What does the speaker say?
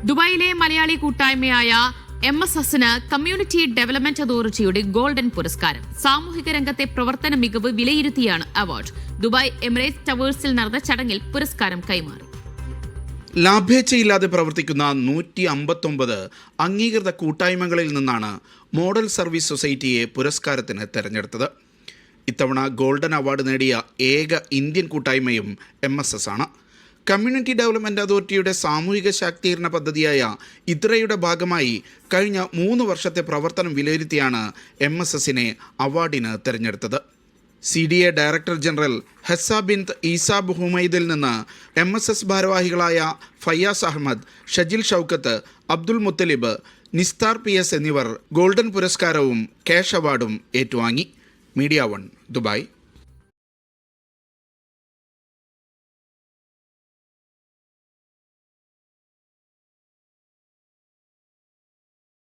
ദുബായിലെ മലയാളി കൂട്ടായ്മയായ MSSന് community development അതോറിറ്റിയുടെ ഗോൾഡൻ പുരസ്കാരം. സാമൂഹിക രംഗത്തെ പ്രവർത്തന മികവ് വിലയിരുത്തിയാണ് അവാർഡ്. ദുബായ് എമിറേറ്റ്സ് ടവേഴ്സിൽ നടന്ന ചടങ്ങിൽ പുരസ്കാരം കൈമാറി. ലാഭേച്ഛയില്ലാതെ പ്രവർത്തിക്കുന്ന 159 അംഗീകൃത കൂട്ടായ്മകളിൽ നിന്നാണ് മോഡൽ സർവീസ് സൊസൈറ്റിയെ പുരസ്കാരത്തിന് തെരഞ്ഞെടുത്തത്. ഇത്തവണ ഗോൾഡൻ അവാർഡ് നേടിയ ഏക ഇന്ത്യൻ കൂട്ടായ്മയും MSS ആണ്. കമ്മ്യൂണിറ്റി ഡെവലപ്മെന്റ് അതോറിറ്റിയുടെ സാമൂഹിക ശാക്തീകരണ പദ്ധതിയായ ഇത്രയുടെ ഭാഗമായി കഴിഞ്ഞ 3 വർഷത്തെ പ്രവർത്തനം വിലയിരുത്തിയാണ് MSSനെ അവാർഡിന് തെരഞ്ഞെടുത്തത്. CDA ഡയറക്ടർ ജനറൽ ഹെസ്സ ബിൻത് ഈസാബ് ഹുമൈദിൽ നിന്ന് MSS ഭാരവാഹികളായ ഫയ്യാസ് അഹമ്മദ്, ഷജിൽ ഷൗക്കത്ത്, അബ്ദുൽ മുത്തലിബ്, നിസ്താർ PS എന്നിവർ ഗോൾഡൻ പുരസ്കാരവും ക്യാഷ് അവാർഡും ഏറ്റുവാങ്ങി. Media 1 Dubai.